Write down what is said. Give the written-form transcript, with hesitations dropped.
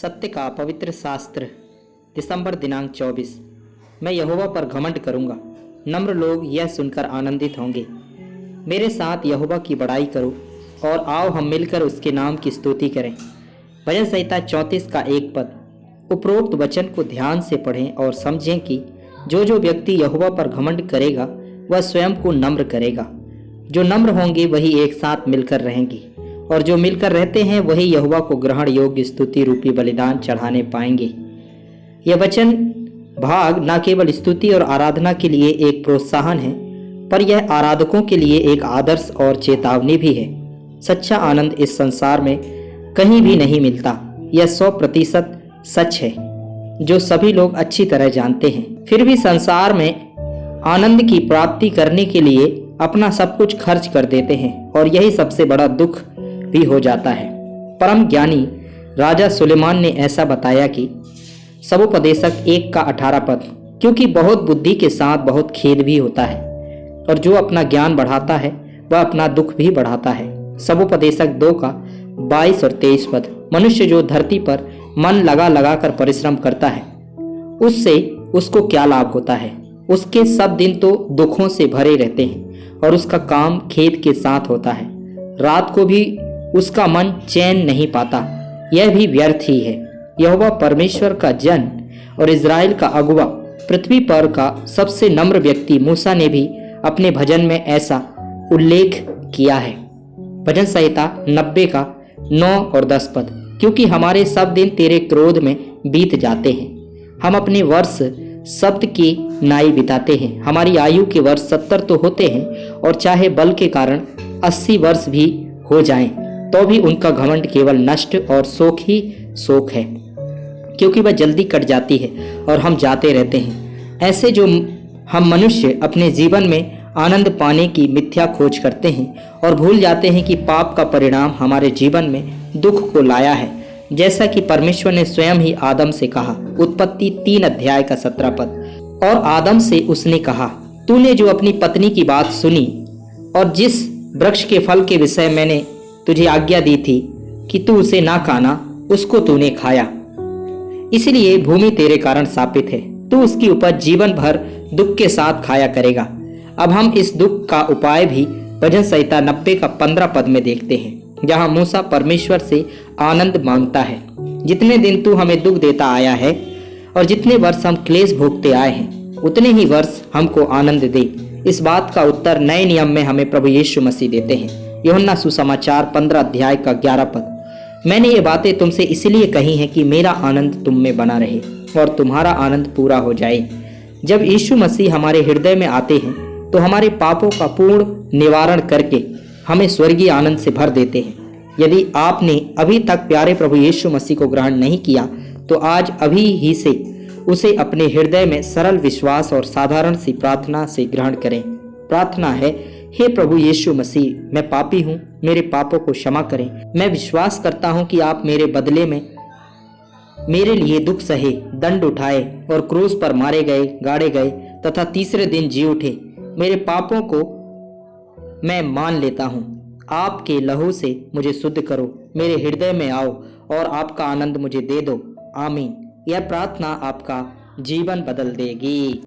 सत्य का पवित्र शास्त्र दिसंबर दिनांक 24। मैं यहोवा पर घमंड करूंगा, नम्र लोग यह सुनकर आनंदित होंगे। मेरे साथ यहोवा की बड़ाई करो और आओ हम मिलकर उसके नाम की स्तुति करें। भजन संहिता 34 का 1 पद। उपरोक्त वचन को ध्यान से पढ़ें और समझें कि जो व्यक्ति यहोवा पर घमंड करेगा वह स्वयं को नम्र करेगा। जो नम्र होंगे वही एक साथ मिलकर रहेंगे और जो मिलकर रहते हैं वही यहोवा को ग्रहण योग्य स्तुति रूपी बलिदान चढ़ाने पाएंगे। यह वचन भाग न केवल स्तुति और आराधना के लिए एक प्रोत्साहन है, पर यह आराधकों के लिए एक आदर्श और चेतावनी भी है। सच्चा आनंद इस संसार में कहीं भी नहीं मिलता। यह 100% सच है, जो सभी लोग अच्छी तरह जानते हैं। फिर भी संसार में आनंद की प्राप्ति करने के लिए अपना सब कुछ खर्च कर देते हैं और यही सबसे बड़ा दुख भी हो जाता है। परम ज्ञानी राजा सुलेमान ने ऐसा बताया कि सवोपदेशक 1 का 18 पद, क्योंकि बहुत बुद्धि के साथ बहुत खेद भी होता है और जो अपना ज्ञान बढ़ाता है वह अपना दुख भी बढ़ाता है। सवोपदेशक 2 का 22 और 23 पद, मनुष्य जो धरती पर मन लगा कर परिश्रम करता है उससे उसको क्या लाभ होता है। उसके सब दिन तो दुखों से भरे रहते हैं और उसका काम खेद के साथ होता है। रात को भी उसका मन चैन नहीं पाता, यह भी व्यर्थ ही है। यहोवा परमेश्वर का जन और इज़राइल का अगुवा, पृथ्वी पर का सबसे नम्र व्यक्ति मूसा ने भी अपने भजन में ऐसा उल्लेख किया है। भजन संहिता 90 का 9 और 10 पद, क्योंकि हमारे सब दिन तेरे क्रोध में बीत जाते हैं, हम अपने वर्ष शब्द की नाई बिताते हैं। हमारी आयु के वर्ष 70 तो होते हैं और चाहे बल के कारण 80 वर्ष भी हो जाएं, तो भी उनका घमंड केवल नष्ट और शोक ही शोक है, क्योंकि वह जल्दी कट जाती है और हम जाते रहते हैं। ऐसे जो हम मनुष्य अपने जीवन में आनंद पाने की मिथ्या खोज करते हैं और भूल जाते हैं कि पाप का परिणाम हमारे जीवन में दुख को लाया है, जैसा कि परमेश्वर ने स्वयं ही आदम से कहा। उत्पत्ति 3 अध्याय का 17 पद। और आदम से उसने कहा, तूने जो अपनी पत्नी की बात सुनी और जिस वृक्ष के फल के विषय मैंने तुझे आज्ञा दी थी कि तू उसे ना खाना, उसको तूने खाया, इसलिए भूमि तेरे कारण शापित है। तू उसकी उपज जीवन भर दुख के साथ खाया करेगा। अब हम इस दुख का उपाय भी भजन संहिता 90 का 15 पद में देखते हैं, जहां मूसा परमेश्वर से आनंद मांगता है। जितने दिन तू हमें दुख देता आया है और जितने वर्ष हम क्लेश भोगते आए हैं, उतने ही वर्ष हमको आनंद दे। इस बात का उत्तर नए नियम में हमें प्रभु यीशु मसीह देते हैं। यूहन्ना सुसमाचार 15 अध्याय का 11 पद, मैंने ये बातें तुमसे इसलिए कही हैं कि मेरा आनंद तुम में बना रहे और तुम्हारा आनंद पूरा हो जाए। जब यीशु मसीह हमारे हृदय में आते हैं तो हमारे पापों का पूर्ण निवारण करके हमें स्वर्गीय आनंद से भर देते हैं। यदि आपने अभी तक प्यारे प्रभु यीशु मसीह को ग्रहण नहीं किया तो आज अभी ही से उसे अपने हृदय में सरल विश्वास और साधारण सी प्रार्थना से ग्रहण करें। प्रार्थना है, हे प्रभु यीशु मसीह, मैं पापी हूँ, मेरे पापों को क्षमा करें। मैं विश्वास करता हूँ कि आप मेरे बदले में मेरे लिए दुख सहे, दंड उठाए और क्रूस पर मारे गए, गाड़े गए तथा तीसरे दिन जी उठे। मेरे पापों को मैं मान लेता हूँ। आपके लहू से मुझे शुद्ध करो, मेरे हृदय में आओ और आपका आनंद मुझे दे दो। आमीन। यह प्रार्थना आपका जीवन बदल देगी।